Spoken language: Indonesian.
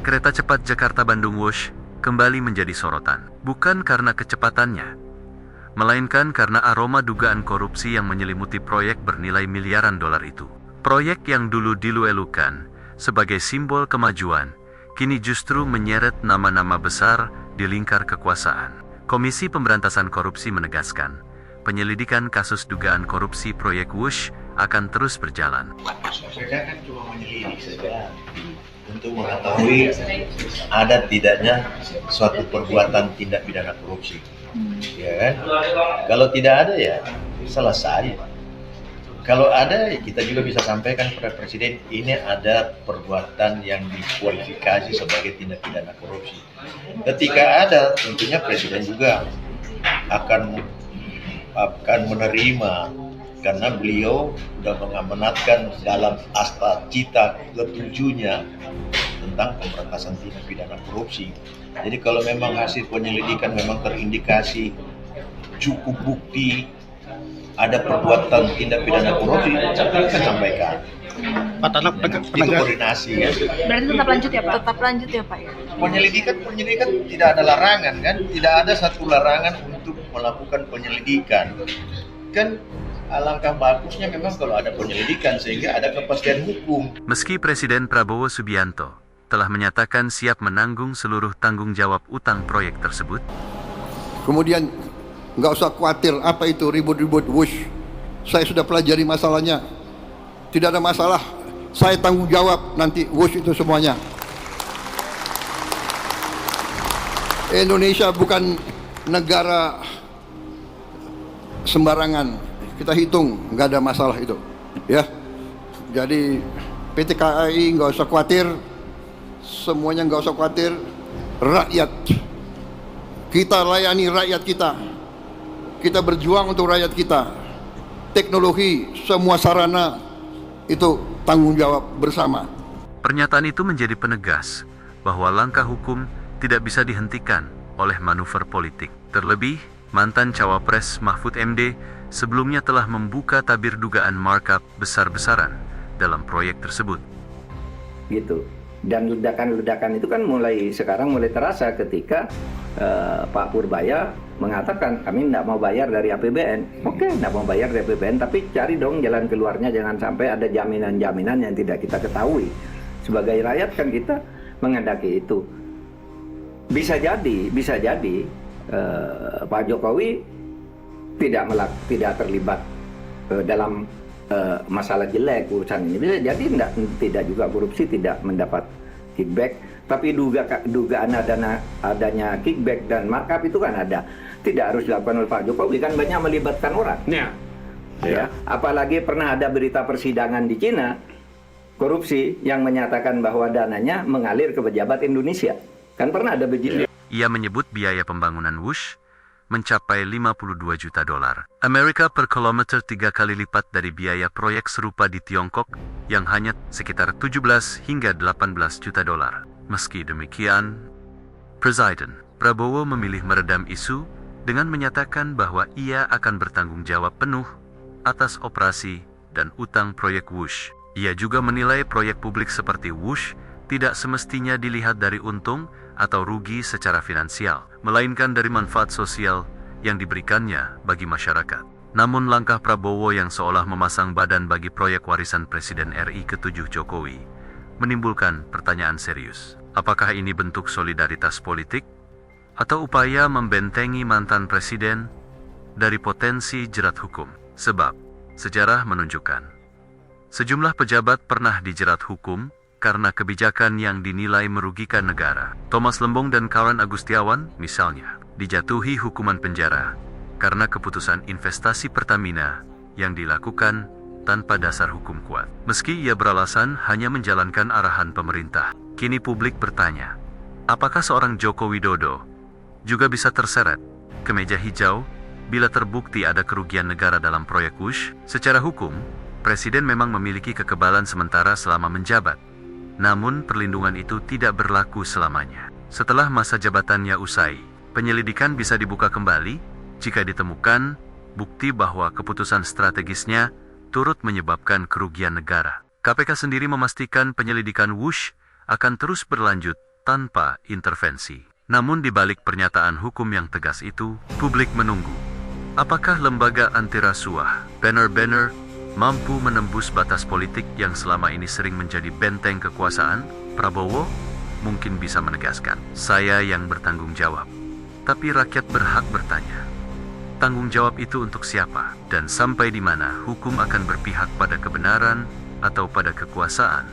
Kereta cepat Jakarta-Bandung Wush kembali menjadi sorotan. Bukan karena kecepatannya, melainkan karena aroma dugaan korupsi yang menyelimuti proyek bernilai miliaran dolar itu. Proyek yang dulu diluelukan sebagai simbol kemajuan, kini justru menyeret nama-nama besar di lingkar kekuasaan. Komisi Pemberantasan Korupsi menegaskan, penyelidikan kasus dugaan korupsi proyek Wush akan terus berjalan. Mereka kan cuma menyelidik saja untuk mengetahui ada tidaknya suatu perbuatan tindak pidana korupsi. Ya kan? Kalau tidak ada ya selesai. Kalau ada ya kita juga bisa sampaikan kepada Presiden ini ada perbuatan yang dikualifikasi sebagai tindak pidana korupsi. Ketika ada tentunya Presiden juga akan menerima karena beliau sudah mengamanatkan dalam asta cita ketujuhnya tentang pemberantasan tindak pidana korupsi. Jadi kalau memang hasil penyelidikan memang terindikasi cukup bukti ada perbuatan tindak pidana korupsi, kita sampaikan. Pak Tanak Itu koordinasi ya. Berarti tetap lanjut ya Pak? Tetap lanjut ya Pak ya? Penyelidikan tidak ada larangan kan? Tidak ada satu larangan untuk melakukan penyelidikan. Kan alangkah bagusnya memang kalau ada penyelidikan sehingga ada kepastian hukum. Meski Presiden Prabowo Subianto telah menyatakan siap menanggung seluruh tanggung jawab utang proyek tersebut, kemudian nggak usah khawatir apa itu ribut-ribut Wush. Saya sudah pelajari masalahnya. Tidak ada masalah. Saya tanggung jawab nanti Wush itu semuanya. Indonesia bukan negara sembarangan. Kita hitung nggak ada masalah itu. Ya. Jadi PT KAI nggak usah khawatir. Semuanya nggak usah khawatir. Rakyat. Kita layani rakyat kita. Kita berjuang untuk rakyat kita. Teknologi, semua sarana itu tanggung jawab bersama. Pernyataan itu menjadi penegas bahwa langkah hukum tidak bisa dihentikan oleh manuver politik. Terlebih, mantan Cawapres Mahfud MD sebelumnya telah membuka tabir dugaan markup besar-besaran dalam proyek tersebut. Gitu. Dan ledakan-ledakan itu kan sekarang mulai terasa ketika Pak Purbaya mengatakan kami tidak mau bayar dari APBN. Oke, tidak mau bayar dari APBN, tapi cari dong jalan keluarnya, jangan sampai ada jaminan-jaminan yang tidak kita ketahui. Sebagai rakyat kan kita menghendaki itu. Bisa jadi Pak Jokowi tidak terlibat dalam masalah jelek urusan ini. Bisa jadi tidak juga korupsi, tidak mendapat kickback, tapi dugaan adanya kickback dan markup itu kan ada. Tidak harus dilakukan oleh Pak Jokowi, kan banyak melibatkan orang. Ya. Apalagi pernah ada berita persidangan di Cina korupsi yang menyatakan bahwa dananya mengalir ke pejabat Indonesia. Kan pernah ada begitu. Ia menyebut biaya pembangunan Wush mencapai 52 juta dolar Amerika per kilometer, 3 kali lipat dari biaya proyek serupa di Tiongkok yang hanya sekitar 17 hingga 18 juta dolar. Meski demikian, Presiden Prabowo memilih meredam isu dengan menyatakan bahwa ia akan bertanggung jawab penuh atas operasi dan utang proyek Wush. Ia juga menilai proyek publik seperti Wush tidak semestinya dilihat dari untung atau rugi secara finansial, melainkan dari manfaat sosial yang diberikannya bagi masyarakat. Namun langkah Prabowo yang seolah memasang badan bagi proyek warisan Presiden RI ke-7 Jokowi menimbulkan pertanyaan serius. Apakah ini bentuk solidaritas politik atau upaya membentengi mantan presiden dari potensi jerat hukum? Sebab sejarah menunjukkan sejumlah pejabat pernah dijerat hukum karena kebijakan yang dinilai merugikan negara. Thomas Lembong dan Karen Agustiawan, misalnya, dijatuhi hukuman penjara karena keputusan investasi Pertamina yang dilakukan tanpa dasar hukum kuat. Meski ia beralasan hanya menjalankan arahan pemerintah, kini publik bertanya, apakah seorang Joko Widodo juga bisa terseret ke meja hijau bila terbukti ada kerugian negara dalam proyek Wush? Secara hukum, Presiden memang memiliki kekebalan sementara selama menjabat. Namun perlindungan itu tidak berlaku selamanya. Setelah masa jabatannya usai, penyelidikan bisa dibuka kembali jika ditemukan bukti bahwa keputusan strategisnya turut menyebabkan kerugian negara. KPK sendiri memastikan penyelidikan Wush akan terus berlanjut tanpa intervensi. Namun di balik pernyataan hukum yang tegas itu, publik menunggu. Apakah lembaga anti rasuah, benar-benar mampu menembus batas politik yang selama ini sering menjadi benteng kekuasaan? Prabowo mungkin bisa menegaskan, saya yang bertanggung jawab. Tapi rakyat berhak bertanya, tanggung jawab itu untuk siapa? Dan sampai di mana hukum akan berpihak pada kebenaran atau pada kekuasaan?